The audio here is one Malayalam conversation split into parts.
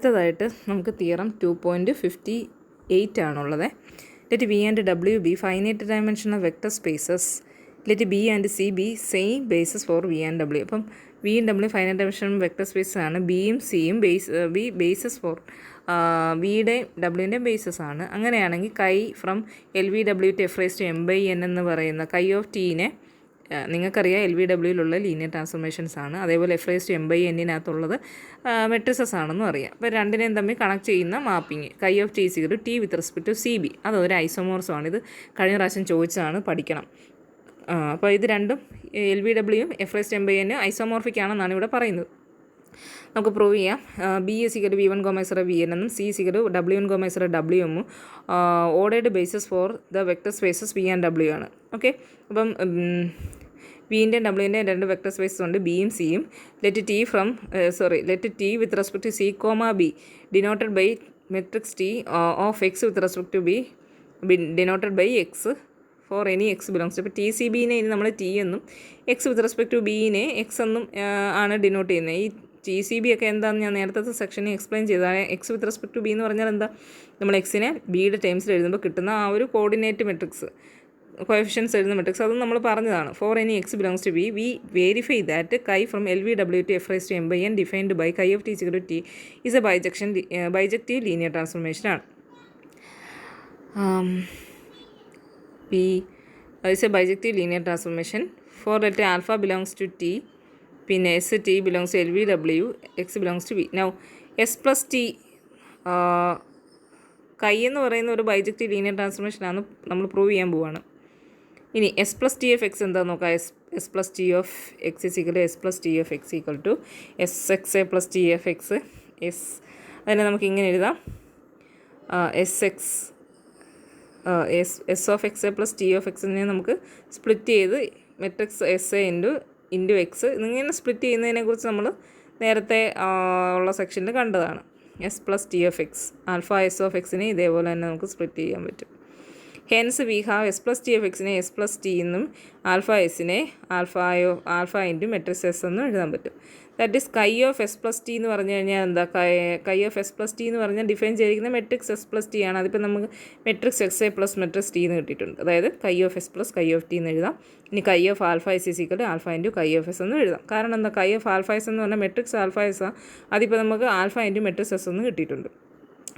അടുത്തതായിട്ട് നമുക്ക് തിയറം 2.58 ആണുള്ളത്. Let V and W be finite dimensional vector spaces. Let B and C be same bases for V and W. അപ്പം വിയും W finite dimensional vector space ആണ്. ബിയും സിയും ബേസസ് ഫോർ വിയുടെയും ഡബ്ല്യുവിൻ്റെയും ബേസസ് ആണ്. അങ്ങനെയാണെങ്കിൽ chi from L V W to F raise to M by N എന്ന് പറയുന്ന കൈ ഓഫ് ടീനെ നിങ്ങൾക്കറിയാം എൽ വി ഡബ്ല്യൂയിലുള്ള ലീനിയർ ട്രാൻസ്ഫോർമേഷൻസ് ആണ്. അതേപോലെ F raise to M by എന്നിനകത്തുള്ളത് മെട്രിസസ് ആണെന്നും അറിയാം. അപ്പോൾ രണ്ടിനെയും തമ്മിൽ കണക്ട് ചെയ്യുന്ന മാപ്പിംഗ് കൈ ഓഫ് ടി സിഗർ T with respect to C B, അതൊരു ഐസോമോർസമാണ്. ഇത് കഴിഞ്ഞ പ്രാവശ്യം ചോദിച്ചതാണ്, പഠിക്കണം. അപ്പോൾ ഇത് രണ്ടും എൽ വി ഡബ്ല്യൂയും F raise to M by N isomorphic ആണെന്നാണ് ഇവിടെ പറയുന്നത്. നമുക്ക് പ്രൂവ് ചെയ്യാം. ബി സിഗർ വി വൺ ഗോമൈസർ വി എൻ എന്നും സി സിഗർ ഡബ്ല്യു വൺ ഗോമൈസർ ഡബ്ല്യു എമ്മും ordered basis for the vector spaces V and W ആണ്. ഓക്കെ, അപ്പം വിൻ്റെയും ഡബ്ല്യുവിൻ്റെയും രണ്ട് വെക്ടർ സ്പേസസ് ഉണ്ട്, ബിയും സിയും. Let T with respect to C comma B denoted by matrix T of X with respect to B denoted by X for any X belongs to. ഇപ്പോൾ ടി സി ബിനെ ഇനി നമ്മൾ ടി എന്നും എക്സ് വിത്ത് റെസ്പെക്ട് ടു ബിനെ എക്സ് എന്നും ആണ് ഡിനോട്ട് ചെയ്യുന്നത്. ഈ ടി സി ബി ഒക്കെ എന്താണെന്ന് ഞാൻ നേരത്തെ സെക്ഷനിൽ എക്സ്പ്ലെയിൻ ചെയ്തതാണ്. X with respect to B എന്ന് പറഞ്ഞാൽ എന്താ, നമ്മൾ എക്സിനെ ബിയുടെ ടേംസിൽ എഴുതുമ്പോൾ കിട്ടുന്ന ആ ഒരു കോർഡിനേറ്റ് മെട്രിക്സ്, കോഎഫിഷ്യൻസ് എഴുതുന്ന മെട്രിക്സ്, അതും നമ്മൾ പറഞ്ഞതാണ്. For any X belongs to B V verify that chi from L V W to F raise to M by N defined by chi of T സിഗർ T is a bijective linear ട്രാൻസ്ഫോർമേഷനാണ്. P is a bijective linear transformation for let alpha belongs to T, പിന്നെ S T belongs to L V W, X belongs to V. Now S plus T കൈ എന്ന് പറയുന്ന ഒരു ബൈജക്റ്റീവ് ലീനിയർ ട്രാൻസ്ഫോർമേഷനാണ് നമ്മൾ പ്രൂവ് ചെയ്യാൻ പോവുകയാണ്. ഇനി S plus T F X എന്താണെന്ന് നോക്കാം. S plus T of X is equal to S plus T F X equal to S X A plus T F X. അതിനെ നമുക്ക് ഇങ്ങനെ എഴുതാം, S of X A plus T of എക്സിനെ നമുക്ക് സ്പ്ലിറ്റ് ചെയ്ത് matrix S A into X ഇങ്ങനെ സ്പ്ലിറ്റ് ചെയ്യുന്നതിനെക്കുറിച്ച് നമ്മൾ നേരത്തെ ഉള്ള സെക്ഷനിൽ കണ്ടതാണ്. S plus T of X alpha S of എക്സിനെ ഇതേപോലെ തന്നെ നമുക്ക് സ്പ്ലിറ്റ് ചെയ്യാൻ പറ്റും. Hence we have S plus T F എക്സിനെ എസ് പ്ലസ് ടി എന്നും ആൽഫ എസിനെ ആൽഫ ഇൻറ്റു മെട്രിക്സ് എസ് എന്നും എഴുതാൻ പറ്റും. That is chi of S plus T എന്ന് പറഞ്ഞു കഴിഞ്ഞാൽ എന്താ, കൈ ഓഫ് എസ് പ്ലസ് ടി എന്ന് പറഞ്ഞാൽ ഡിഫൈൻ ചെയ്തിരിക്കുന്ന മെട്രിക്സ് എസ് പ്ലസ് ടി ആണ്. അതിപ്പോൾ നമുക്ക് matrix X A plus matrix T എന്ന് കിട്ടിയിട്ടുണ്ട്. അതായത് chi of S plus chi of T എന്ന് എഴുതാം. ഇനി chi of alpha S is equal to alpha into chi of S എന്ന് എഴുതാം. കാരണം എന്താ, കൈ ഓഫ് ആൽഫ എസ് എന്ന് പറഞ്ഞാൽ മെട്രിക്സ് ആൽഫ എസ് ആണ്. അതിപ്പോൾ നമുക്ക് ആൽഫ ഇൻറ്റു മെട്രിക്സ് എസ് എന്ന് കിട്ടിയിട്ടുണ്ട്.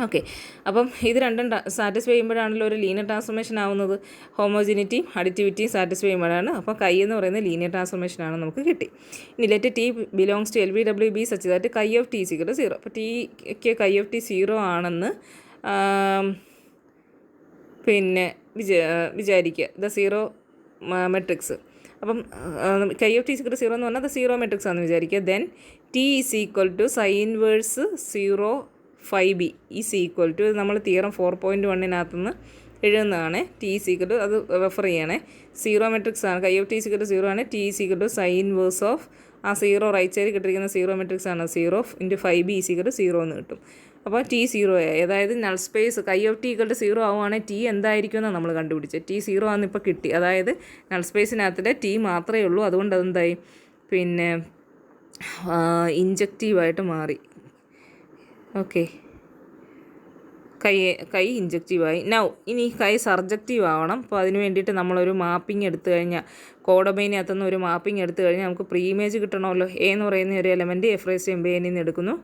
ഓക്കെ, അപ്പം ഇത് രണ്ടും സാറ്റിസ്ഫൈ ചെയ്യുമ്പോഴാണല്ലോ ഒരു ലീനിയർ ട്രാൻസ്ഫോർമേഷൻ ആവുന്നത്. ഹോമോജിനിറ്റിയും അഡിറ്റിവിറ്റിയും സാറ്റിസ്ഫൈ ചെയ്യുമ്പോഴാണ്. അപ്പോൾ കൈ എന്ന് പറയുന്നത് ലീനിയർ ട്രാൻസ്ഫോർമേഷനാണ് നമുക്ക് കിട്ടി. ഇനി let T belongs to L V W B such that chi of T സിഗർ 0. അപ്പോൾ ടിക്ക് കൈ ഓഫ് ടി 0 ആണെന്ന് പിന്നെ വിചാരിക്കുക. The 0 matrix. അപ്പം കൈ ഓഫ് ടി സിഗർ 0 എന്ന് പറഞ്ഞാൽ അത് 0 മെട്രിക്സ് ആണെന്ന് വിചാരിക്കുക. Then T is equal to sign verse 0 5b is equal to, നമ്മൾ തിയറം 4.1 എഴുതുന്നതാണ്. ടി ഈസ് ഈക്വൽ ടു, അത് റെഫർ ചെയ്യണേ, 0 മെട്രിക്സ് ആണ്. Chi of T is equal to 0 ആണ്. T is equal to sign verse of ആ 0 റൈറ്റ് സൈഡിൽ കിട്ടിയിരിക്കുന്ന 0 മെട്രിക്സ് ആണ്. 0 into 5b is equal to 0 എന്ന് കിട്ടും. അപ്പോൾ ടി 0 ആയി. അതായത് നൾ സ്പേസ് കൈ ഓഫ് ടി ഈക്വൽ ടു 0 ആവുകയാണെങ്കിൽ ടി എന്തായിരിക്കും എന്നാണ് നമ്മൾ കണ്ടുപിടിച്ചത്. ടി 0 ആണെന്ന് ഇപ്പോൾ കിട്ടി. അതായത് നൾ സ്പേസിനകത്തിൽ ടി മാത്രമേ ഉള്ളൂ. അതുകൊണ്ട് അതെന്തായി, പിന്നെ ഇൻജക്റ്റീവായിട്ട് മാറി. ഓക്കെ, കൈ ഇൻജക്റ്റീവായി. നൗ ഇനി കൈ സർജക്റ്റീവ് ആവണം. അപ്പോൾ അതിന് വേണ്ടിയിട്ട് നമ്മളൊരു മാപ്പിംഗ് എടുത്തു കഴിഞ്ഞാൽ, കോഡൊമൈനകത്തുനിന്ന് ഒരു മാപ്പിംഗ് എടുത്തു കഴിഞ്ഞാൽ നമുക്ക് പ്രീ ഇമേജ് കിട്ടണമല്ലോ. എ എന്ന് പറയുന്ന ഒരു element F raise to M by എന്നിൽ നിന്ന് എടുക്കുന്നു.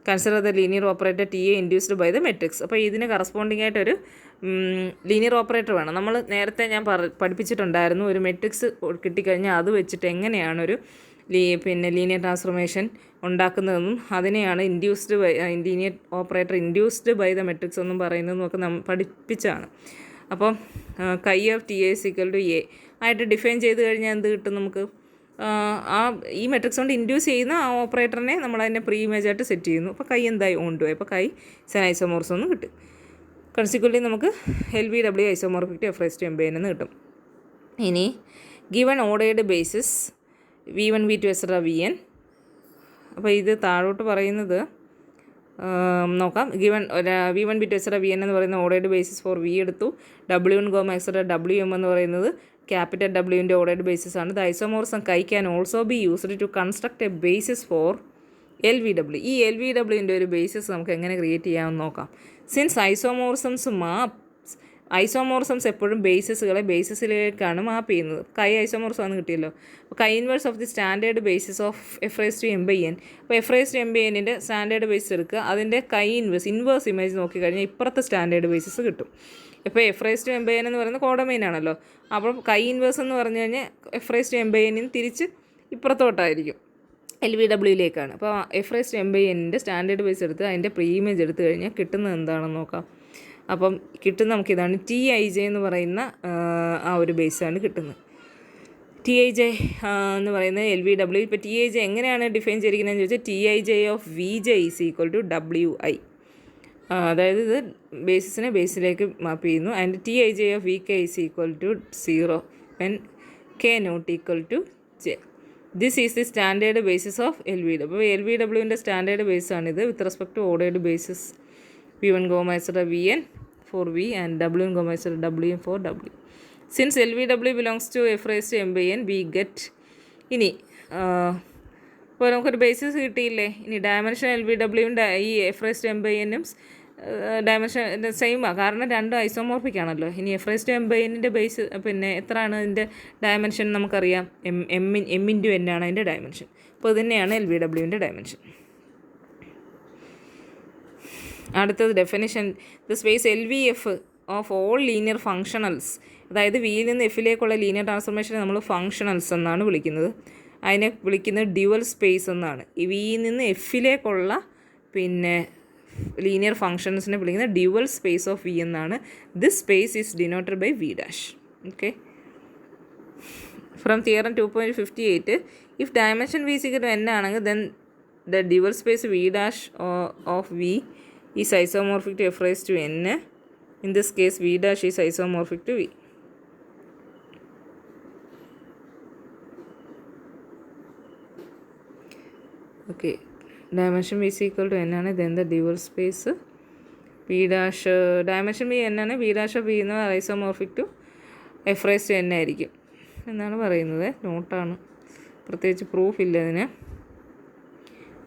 Consider the linear operator T A induced by the matrix. അപ്പോൾ ഇതിന് കറസ്പോണ്ടിങ് ആയിട്ടൊരു ലീനിയർ ഓപ്പറേറ്റർ വേണം. നമ്മൾ നേരത്തെ ഞാൻ പഠിപ്പിച്ചിട്ടുണ്ടായിരുന്നു, ഒരു മെട്രിക്സ് കിട്ടിക്കഴിഞ്ഞാൽ അത് വെച്ചിട്ട് എങ്ങനെയാണൊരു പിന്നെ ലീനിയർ ട്രാൻസ്ഫോർമേഷൻ ഉണ്ടാക്കുന്നതെന്നും അതിനെയാണ് linear operator induced by the matrix എന്നും പറയുന്നതെന്നും ഒക്കെ നമ്മൾ പഠിപ്പിച്ചാണ്. അപ്പം chi of T A equal to A ആയിട്ട് ഡിഫൈൻ ചെയ്ത് കഴിഞ്ഞാൽ എന്ത് കിട്ടും നമുക്ക്, ഈ മെട്രിക്സ് കൊണ്ട് ഇൻഡ്യൂസ് ചെയ്യുന്ന ആ ഓപ്പറേറ്ററിനെ നമ്മളതിനെ പ്രീ ഇമേജ് ആയിട്ട് സെറ്റ് ചെയ്യുന്നു. അപ്പോൾ കൈ എന്തായി ഓൺ ടു ആയി. അപ്പോൾ കൈ ഐസോമോർഫിസം എന്ന് കിട്ടും. കൺസിക്വൻ്റ്ലി നമുക്ക് L V W isomorphic to F raise to M by N എന്ന് കിട്ടും. ഇനി given ordered basis v1 v2 etcetera vn. അപ്പോൾ ഇത് താഴോട്ട് പറയുന്നത് നോക്കാം. v1 v2 എക്സെട്ര vn എന്ന് പറയുന്ന ഓർഡേർഡ് ബേസിസ് ഫോർ v എടുത്തു. w1 ഗോമ എക്സെട്ര wm എന്ന് പറയുന്നത് ക്യാപിറ്റൽ ഡബ്ല്യുവിൻ്റെ ഓർഡേർഡ് ബേസിസ് ആണ്. The isomorphism chi can also be used to construct a basis for LVW. ഈ LVWൻ്റെ ഒരു ബേസിസ് നമുക്ക് എങ്ങനെ ക്രിയേറ്റ് ചെയ്യാമെന്ന് നോക്കാം. സിൻസ് ഐസോമോർസംസ് എപ്പോഴും ബേസിസിലേക്കാണ് മാപ്പ് ചെയ്യുന്നത്. കൈ ഐസോമോർസം ആണ് കിട്ടിയല്ലോ. അപ്പോൾ കൈ inverse of the standard basis of f⁻m/n. അപ്പോൾ f⁻m/nൻ്റെ സ്റ്റാൻഡേർഡ് ബേസിസ് എടുക്കുക, അതിൻ്റെ കൈ ഇൻവേഴ്സ് ഇമേജ് നോക്കിക്കഴിഞ്ഞാൽ ഇപ്പുറത്തെ സ്റ്റാൻഡേർഡ് ബേസിസ് കിട്ടും. ഇപ്പോൾ f⁻m/n എന്ന് പറയുന്നത് കോഡൊമെയിൻ ആണല്ലോ. അപ്പം കൈ ഇൻവേഴ്സ് എന്ന് പറഞ്ഞു കഴിഞ്ഞാൽ f⁻m/n തിരിച്ച് ഇപ്പുറത്തോട്ടായിരിക്കും, LVWയിലേക്കാണ്. അപ്പോൾ f⁻m/nൻ്റെ സ്റ്റാൻഡേർഡ് ബേസ് എടുത്ത് അതിൻ്റെ പ്രീ ഇമേജ് എടുത്തു കഴിഞ്ഞാൽ കിട്ടുന്നത് എന്താണെന്ന് നോക്കാം. അപ്പം കിട്ടുന്ന നമുക്കിതാണ് TIJ എന്ന് പറയുന്ന ആ ഒരു ബേസാണ് കിട്ടുന്നത്. TIJ എന്ന് പറയുന്നത് LVW. ഇപ്പോൾ TIJ എങ്ങനെയാണ് ഡിഫൈൻ ചെയ്തിരിക്കുന്നതെന്ന് ചോദിച്ചാൽ TIJ of VJ is equal to WI. അതായത് ഇത് ബേസിലേക്ക് മാപ്പ് ചെയ്യുന്നു. And TIJ of VK is equal to 0 when K not equal to J. This is the standard basis of LVW. അപ്പോൾ LVWൻ്റെ സ്റ്റാൻഡേർഡ് ബേസാണിത് with respect to ordered basis. V1 Vn for V and W Wm for W. Since LVW belongs to f⁻m/n, we get ഇനി ഇപ്പോൾ നമുക്കൊരു ബേസിസ് കിട്ടിയില്ലേ. ഇനി ഡയമെൻഷൻ LVWയും ഈ f⁻m/nനും ഡയമെൻഷൻ സെയിമാണ്, കാരണം രണ്ടും ഐസോമോർഫിക് ആണല്ലോ. ഇനി f⁻m/nൻ്റെ ബേസ് പിന്നെ എത്രയാണ് അതിൻ്റെ ഡയമെൻഷൻ നമുക്കറിയാം, m/n ആണ് അതിൻ്റെ ഡയമെൻഷൻ. അപ്പോൾ ഇത് തന്നെയാണ് LVWൻ്റെ ഡയമെൻഷൻ. അടുത്തത് definition. The space LVF of all linear functionals. അതായത് വിയിൽ നിന്ന് എഫിലേക്കുള്ള ലീനിയർ ട്രാൻസ്ഫോർമേഷനെ നമ്മൾ ഫങ്ഷണൽസ് എന്നാണ് വിളിക്കുന്നത്. അതിനെ വിളിക്കുന്നത് ഡ്യുവൽ സ്പേസ് എന്നാണ്. ഈ വിയിൽ നിന്ന് എഫിലേക്കുള്ള പിന്നെ ലീനിയർ ഫങ്ഷൻസിനെ വിളിക്കുന്നത് ഡ്യുവൽ സ്പേസ് ഓഫ് വി എന്നാണ്. This space is denoted by V'. Okay. From theorem 2.58, if dimension V n ആണെങ്കിൽ then the dual space V' of V is isomorphic to f⁻n. In this case, V' is isomorphic to V. Okay, dimension V is equal to n ആണ്. Then the dual space V' dimension V n ആണ്. V' of V എന്ന് isomorphic to f⁻n ആയിരിക്കും എന്നാണ് പറയുന്നത്. നോട്ടാണ്, പ്രത്യേകിച്ച് പ്രൂഫ് ഇല്ല ഇതിന്.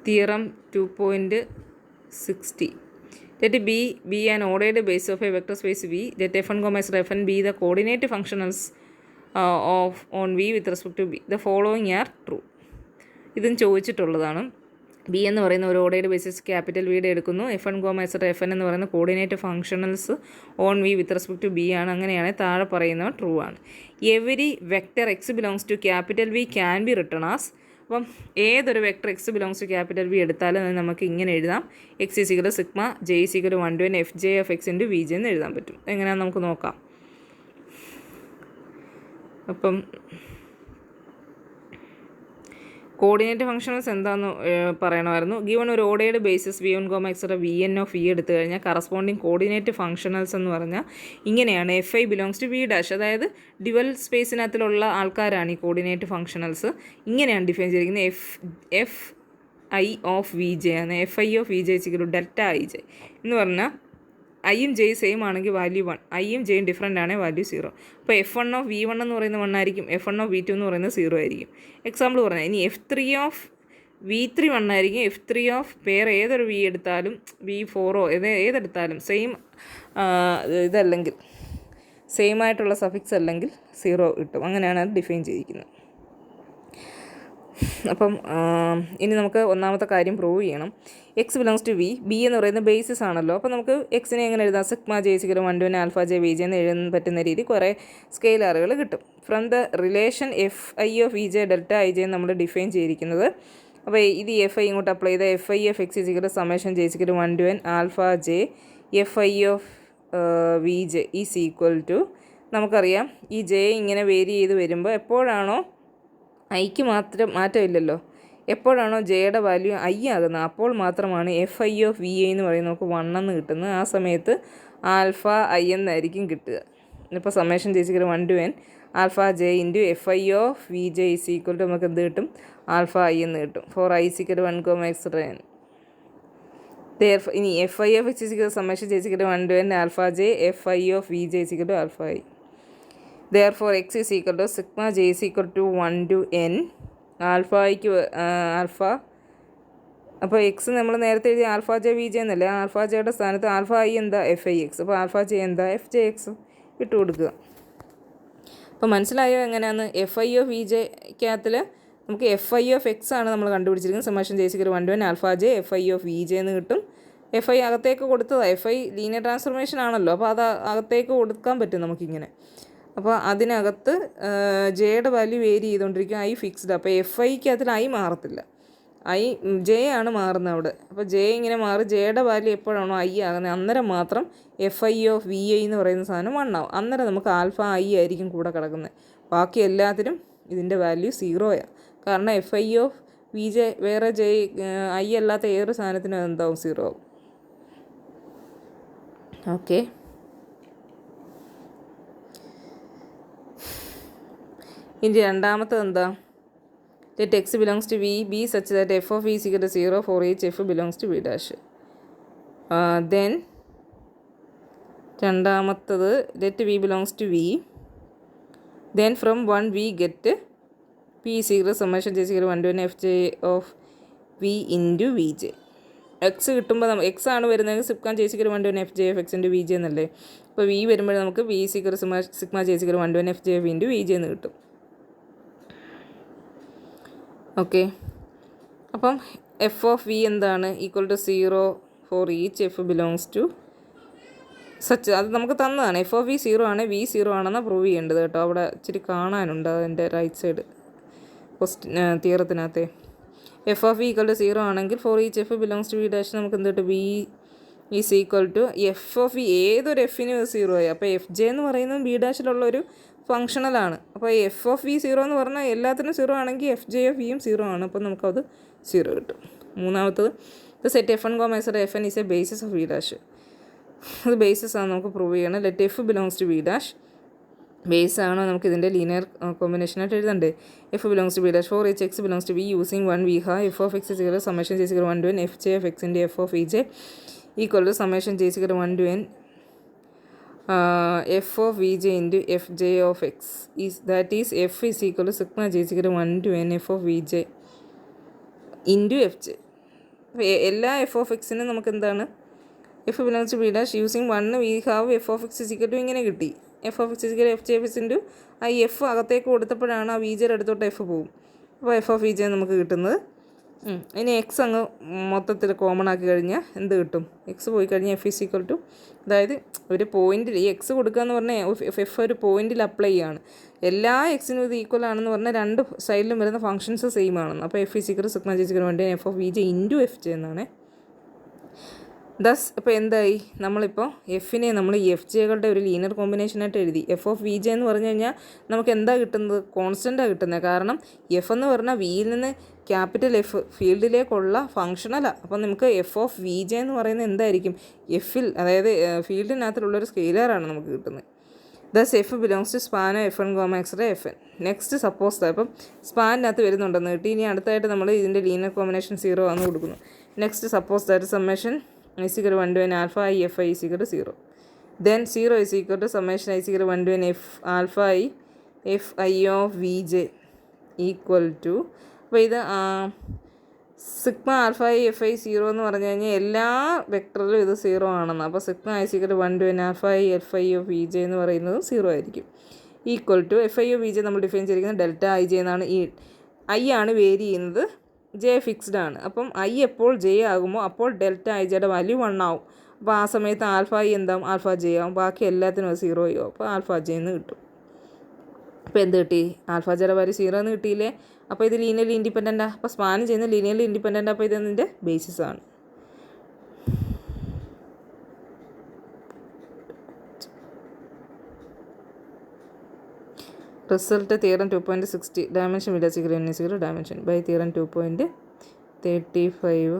Theorem 2.60. Let B be an ordered base of a vector space V. Let f1, Fn be the coordinate functionals on V with respect to B. The following are true. ഇതും ചോദിച്ചിട്ടുള്ളതാണ്. ബി എന്ന് പറയുന്ന ഒരു ഓർഡേർഡ് ബേസിസ് ക്യാപിറ്റൽ വിയുടെ എടുക്കുന്നു. f1, Fn എന്ന് പറയുന്ന coordinate functionals on V with respect to B ആണ്. അങ്ങനെയാണ് താഴെ പറയുന്നവ ട്രൂ ആണ്. Every vector X belongs to capital V can be written as. അപ്പം ഏതൊരു vector X belongs to capital V എടുത്താലും നമുക്ക് ഇങ്ങനെ എഴുതാം. X is equal sigma, J is equal 1 to n fj of x into vj എന്ന് എഴുതാൻ പറ്റും. എങ്ങനെയാണെന്ന് നമുക്ക് നോക്കാം. അപ്പം കോർഡിനേറ്റ് ഫംഗ്ഷൻസ് എന്താണെന്ന് പറയണമായിരുന്നു. ഗിവൺ ഒരു ordered basis V1, Vn of V എടുത്തു കഴിഞ്ഞാൽ കറസ്പോണ്ടിങ് കോർഡിനേറ്റ് ഫംഗ്ഷനൽസ് എന്ന് പറഞ്ഞാൽ ഇങ്ങനെയാണ്. Fi belongs to V'. അതായത് ഡ്യുവൽ സ്പേസിനകത്തുള്ള ആൾക്കാരാണ് ഈ കോർഡിനേറ്റ് ഫംഗ്ഷനൽസ്. ഇങ്ങനെയാണ് ഡിഫൈൻ ചെയ്തിരിക്കുന്നത്. Fi ഓഫ് Vj ആണ്. Fi ഓഫ് Vj ∆ij എന്ന് പറഞ്ഞാൽ ഐയും ജെയും സെയിം ആണെങ്കിൽ വാല്യൂ 1, ഐയും ജെയും ഡിഫറൻ്റ് ആണെങ്കിൽ വാല്യൂ 0. അപ്പോൾ f1 ഓഫ് V1 എന്ന് പറയുന്നത് 1 ആയിരിക്കും, f1 ഓഫ് V2 എന്ന് പറയുന്നത് 0 ആയിരിക്കും. എക്സാമ്പിൾ പറഞ്ഞാൽ ഇനി f3 ഓഫ് V3 1 ആയിരിക്കും, f3 ഓഫ് വേറെ ഏതൊരു V എടുത്താലും V4 ഏതെടുത്താലും സെയിം ഇതല്ലെങ്കിൽ സെയിം ആയിട്ടുള്ള സഫിക്സ് അല്ലെങ്കിൽ 0 കിട്ടും. അങ്ങനെയാണ് അത് ഡിഫൈൻ ചെയ്തിരിക്കുന്നത്. അപ്പം ഇനി നമുക്ക് ഒന്നാമത്തെ കാര്യം പ്രൂവ് ചെയ്യണം. X belongs to v, B എന്ന് പറയുന്ന ബേസിസ് ആണല്ലോ. അപ്പോൾ നമുക്ക് എക്സിനെ എങ്ങനെ എഴുതാം? Sigma J is equal 1 to n alpha J V J എന്ന് എഴുതാൻ പറ്റുന്ന രീതി കുറേ സ്കെയിലറുകൾ കിട്ടും. From the relation Fi of V j ∆ij നമ്മൾ ഡിഫൈൻ ചെയ്തിരിക്കുന്നത്. അപ്പോൾ ഇത് Fi ഇങ്ങോട്ട് അപ്ലൈ ചെയ്ത Fi of X is equal summation j is equal 1 to n alpha J Fi of V J is equal to, നമുക്കറിയാം ഈ ജെ ഇങ്ങനെ വേരി ചെയ്ത് വരുമ്പോൾ എപ്പോഴാണോ ഐക്ക് മാറ്റമില്ലല്ലോ, എപ്പോഴാണോ ജെയുടെ വാല്യൂ ഐ ആകുന്നത് അപ്പോൾ മാത്രമാണ് Fi ഓഫ് വി എന്ന് പറയുന്നത് നമുക്ക് 1 എന്ന് കിട്ടുന്നത്. ആ സമയത്ത് ആൽഫ ഐ എന്നായിരിക്കും കിട്ടുക. ഇപ്പോൾ summation J 1 to n alpha J into Fi of V J is equal to നമുക്ക് എന്ത് കിട്ടും? ആൽഫ ഐ എന്ന് കിട്ടും. For I സിക്കൽ 1, n. ഇനി Fi of X is equal summation J 1 to n alpha J Fi of V J is equal to alpha I. Therefore x is equal to sigma j is equal to 1 to n alpha അപ്പോൾ എക്സ് നമ്മൾ നേരത്തെ എഴുതി ആൽഫ ജെ വി ജെ എന്നല്ലേ, ആൽഫ ജെയുടെ സ്ഥാനത്ത് ആൽഫ ഐ എന്താ എഫ് ഐ എക്സ്, അപ്പോൾ ആൽഫ ജെ എന്താ എഫ് ജെ എക്സ് ഇട്ട് കൊടുക്കുക. അപ്പോൾ മനസ്സിലായോ എങ്ങനെയാണ്? എഫ് ഐ ഓഫ് വി ജെക്കകത്തിൽ നമുക്ക് എഫ് ഐ ഓഫ് എക്സ് ആണ് നമ്മൾ കണ്ടുപിടിച്ചിരിക്കുന്നത്. സമ്മേഷൻ ജെ സിക്കർ 1 alpha J F I of V J എന്ന് കിട്ടും. എഫ് ഐ അകത്തേക്ക് കൊടുത്തതാണ്, എഫ് ഐ ലീനിയർ ട്രാൻസ്ഫോർമേഷൻ ആണല്ലോ, അപ്പോൾ അത് അകത്തേക്ക് കൊടുക്കാൻ പറ്റും നമുക്കിങ്ങനെ. അപ്പോൾ അതിനകത്ത് ജെയുടെ വാല്യൂ വേരി ചെയ്തുകൊണ്ടിരിക്കും, ഐ ഫിക്സ്ഡ്. അപ്പോൾ എഫ് ഐക്കകത്തിൽ ഐ മാറത്തില്ല, ഐ ജെ ആണ് മാറുന്നത് അവിടെ. അപ്പോൾ ജെ ഇങ്ങനെ മാറി ജെയുടെ വാല്യൂ എപ്പോഴാണോ ഐ ആകുന്നത് അന്നേരം മാത്രം f I of v i എന്ന് പറയുന്ന സാധനം 1 ആവും. അന്നേരം നമുക്ക് ആൽഫ ഐ ആയിരിക്കും കൂടെ കിടക്കുന്നത്. ബാക്കി എല്ലാത്തിനും ഇതിൻ്റെ വാല്യൂ 0 കാരണം f I of V j വേറെ ജെ ഐ അല്ലാത്ത ഏതൊരു സാധനത്തിനും എന്താവും 0 ആവും. ഓക്കെ, ഇനി രണ്ടാമത്തെ എന്താ? Let x belongs to V be such that f of V is equal to 0 for each f belongs to V dash. Then രണ്ടാമത്തത് let V belongs to V. Then from 1 we get P is equal to summation J is equal to 1 to n Fj of V into Vj. X കിട്ടുമ്പോൾ നമ്മൾ എക്സ് ആണ് വരുന്നതെങ്കിൽ സിഗ്മ ജെ സിക്കർ 1 to n Fj of x into Vj എന്നല്ലേ. അപ്പോൾ വി വരുമ്പോൾ നമുക്ക് V സിക്കർ സിഗ്മ ജെ സിക്കർ 1 to n Fj of into Vj എന്ന് കിട്ടും. ഓക്കെ, അപ്പം എഫ് ഓഫ് വി എന്താണ്? Equal to 0 for each F belongs to such. അത് നമുക്ക് തന്നതാണ്. എഫ് ഓഫ് വി 0 ആണ്, വി 0 ആണെന്ന് പ്രൂവ് ചെയ്യേണ്ടത് കേട്ടോ. അവിടെ ഇച്ചിരി കാണാനുണ്ട് അതിൻ്റെ റൈറ്റ് സൈഡ് തിയറത്തിനകത്തെ. F of V equal to 0 ആണെങ്കിൽ for each F belongs to V dash നമുക്ക് എന്ത് കിട്ടും? V is equal to F of V ഏതൊരു എഫിനും 0 ആയി. അപ്പോൾ എഫ് ജെ എന്ന് പറയുന്നത് ബി ഡാഷിലുള്ളൊരു ഫങ്ഷണലാണ്. അപ്പോൾ എഫ് ഓഫ് വി 0 എന്ന് പറഞ്ഞാൽ എല്ലാത്തിനും 0 ആണെങ്കിൽ എഫ് ജെ ഓഫ് വിയും 0 ആണ്. അപ്പോൾ നമുക്കത് 0 കിട്ടും. മൂന്നാമത്തത് ഇത് സെറ്റ് എഫ് എൻ കോമേഴ്സർ F N is a basis of V dash. അത് ബേസിസ് ആണ് നമുക്ക് പ്രൂവ് ചെയ്യണം. Let F belongs to V dash base ആണോ നമുക്ക് ഇതിൻ്റെ ലീനിയർ കോമ്പിനേഷനായിട്ട് എഴുതണ്ടേ. F belongs to V dash for each X belongs to V using 1 V ഹാ എഫ് ഓഫ് എക്സ് സിഗർ സമ്മേഷൻ ജെ സിഗർ 1 to n F J of എക്സിൻ്റെ F of E J equal to summation J സിഗർ 1 to n f of vj into fj of x is that is f is equal to sigma j is equal to 1 to n f of vj into fj. എല്ലാ എഫ് ഓഫ് എക്സിനും നമുക്ക് എന്താണ്? F belongs to V dash using 1 we have f of x is equal to ഇങ്ങനെ കിട്ടി. F of x is equal f j f x into ആ എഫ് അകത്തേക്ക് കൊടുത്തപ്പോഴാണ് ആ വി ജെയുടെ അടുത്തോട്ട് എഫ് പോകും. അപ്പോൾ എഫ് ഓഫ് വി ജെ നമുക്ക് കിട്ടുന്നത്. ഇനി എക്സ് അങ്ങ് മൊത്തത്തിൽ കോമൺ ആക്കി കഴിഞ്ഞാൽ എന്ത് കിട്ടും? എക്സ് പോയി കഴിഞ്ഞാൽ എഫ് ഈസ് ഈക്വൽ ടു, അതായത് ഒരു പോയിന്റിൽ ഈ എക്സ് കൊടുക്കുക എന്ന് പറഞ്ഞാൽ എഫ് ഒരു പോയിന്റിൽ അപ്ലൈ ചെയ്യാണ്. എല്ലാ എക്സിനും ഇത് ഈക്വൽ ആണെന്ന് പറഞ്ഞാൽ രണ്ട് സൈഡിലും വരുന്ന ഫംഗ്ഷൻസ് സെയിം ആണെന്ന്. അപ്പോൾ f is equal sigma j sigma 1 to n f of V j into f j എന്നാണ്. ദസ് ഇപ്പോൾ എന്തായി? നമ്മളിപ്പോൾ എഫിനെ നമ്മൾ ഈ എഫ് ജെകളുടെ ഒരു ലീനിയർ കോമ്പിനേഷനായിട്ട് എഴുതി. എഫ് ഓഫ് വി ജെ എന്ന് പറഞ്ഞു കഴിഞ്ഞാൽ നമുക്ക് എന്താ കിട്ടുന്നത്? കോൺസ്റ്റൻ്റാണ് കിട്ടുന്നത്. കാരണം എഫ് എന്ന് പറഞ്ഞാൽ വിയിൽ നിന്ന് ക്യാപിറ്റൽ എഫ് ഫീൽഡിലേക്കുള്ള ഫങ്ഷനല്ല. അപ്പോൾ നമുക്ക് എഫ് ഓഫ് വി ജെ എന്ന് പറയുന്നത് എന്തായിരിക്കും? എഫിൽ, അതായത് ഫീൽഡിനകത്തുള്ളൊരു സ്കെയിലറാണ് നമുക്ക് കിട്ടുന്നത്. Thus F belongs to span of F N comma extra F N. Next suppose അപ്പം സ്പാനിനകത്ത് വരുന്നുണ്ടെന്ന് കിട്ടി. ഇനി അടുത്തായിട്ട് നമ്മൾ ഇതിൻ്റെ ലീനിയർ കോമ്പിനേഷൻ 0 ആണെന്ന് കൊടുക്കുന്നു. Next suppose that summation is equal to 1 to n alpha I f I is equal to 0. Then 0 is equal to summation I is equal to 1 to n f alpha I f I of v j equal to, അപ്പോൾ ഇത് sigma alpha I F I 0 എന്ന് പറഞ്ഞു കഴിഞ്ഞാൽ എല്ലാ വെക്ടറിലും ഇത് 0 ആണെന്ന്. അപ്പോൾ sigma I സിക്കൽ 1 to n alpha I F I of V J എന്ന് പറയുന്നത് 0 ആയിരിക്കും. Equal to F I of V J നമ്മൾ ഡിഫൈൻ ചെയ്തിരിക്കുന്നത് ഡെൽറ്റ ഐ ജെ എന്നാണ്. ഈ ഐ ആണ് വേരി ചെയ്യുന്നത്, ജെ ഫിക്സ്ഡ് ആണ്. അപ്പം ഐ എപ്പോൾ ജെ ആകുമോ അപ്പോൾ ഡെൽറ്റ ഐ ജെയുടെ വാല്യൂ 1 ആവും. അപ്പോൾ ആ സമയത്ത് ആൽഫ ഐ എന്താവും? ആൽഫ ജെ ആവും. ബാക്കി എല്ലാത്തിനും 0 ആവും. അപ്പോൾ ആൽഫ ജെ എന്ന് കിട്ടും. അപ്പോൾ എന്ത് കിട്ടി? ആൽഫ ജെയുടെ വാല്യൂ 0 എന്ന് കിട്ടിയില്ലേ? അപ്പോൾ ഇത് ലീനിയർലി ഇൻഡിപെൻഡൻ്റാണ്. അപ്പോൾ സ്പാൻ ചെയ്യുന്ന ലീനിയർലി ഇൻഡിപെൻഡൻ്റ്. അപ്പോൾ ഇതെന്നിൻ്റെ ബേസിസ് ആണ്. റിസൾട്ട് തിയറം 2.60 ഡയമെൻഷൻ വിലാസിക്കൽ എൻസിക്കൽ ഡയമെൻഷൻ ബൈ തിയറം 2.35.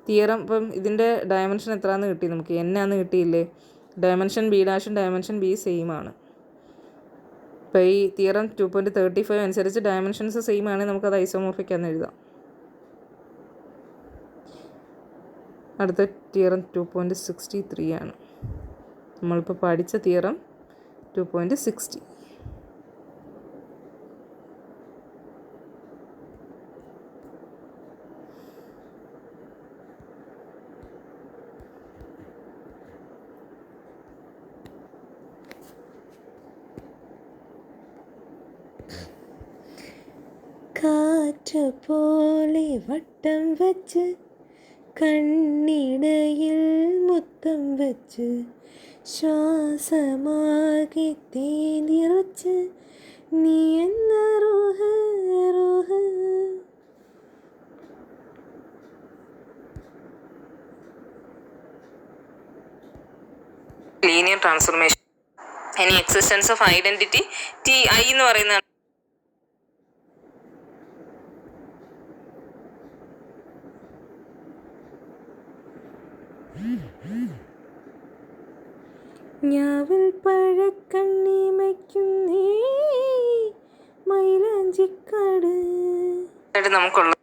തിയറം ഇപ്പം ഇതിൻ്റെ ഡയമെൻഷൻ എത്രയാണെന്ന് കിട്ടി നമുക്ക്? എന്നാന്ന് കിട്ടിയില്ലേ? ഡയമെൻഷൻ ബി ഡാഷും ഡയമെൻഷൻ ബി സെയിം ആണ്. ഇപ്പോൾ ഈ തിയറം 2.35 അനുസരിച്ച് ഡയമെൻഷൻസ് സെയിം ആണെങ്കിൽ നമുക്കത് ഐസോമോർഫിക് എന്ന് എഴുതാം. അടുത്ത തിയറം 2.63 ആണ്. നമ്മളിപ്പോൾ പഠിച്ച തിയറം 2.60. കാറ്റ് പോലെ വട്ടം വച്ച് കണ്ണിടയിൽ മുത്തം വച്ച് ശ്വാസമാകെ തേനിറച്ച് നീ എന്ന റൂഹ് റൂഹ്. Linear transformation. ഇനി existence of identity T I എന്ന് പറയുന്ന ഞാവൽ പഴക്കണ്ണിമയ്ക്കുന്നേ മൈലാഞ്ചിക്കാട്. നമുക്കുള്ള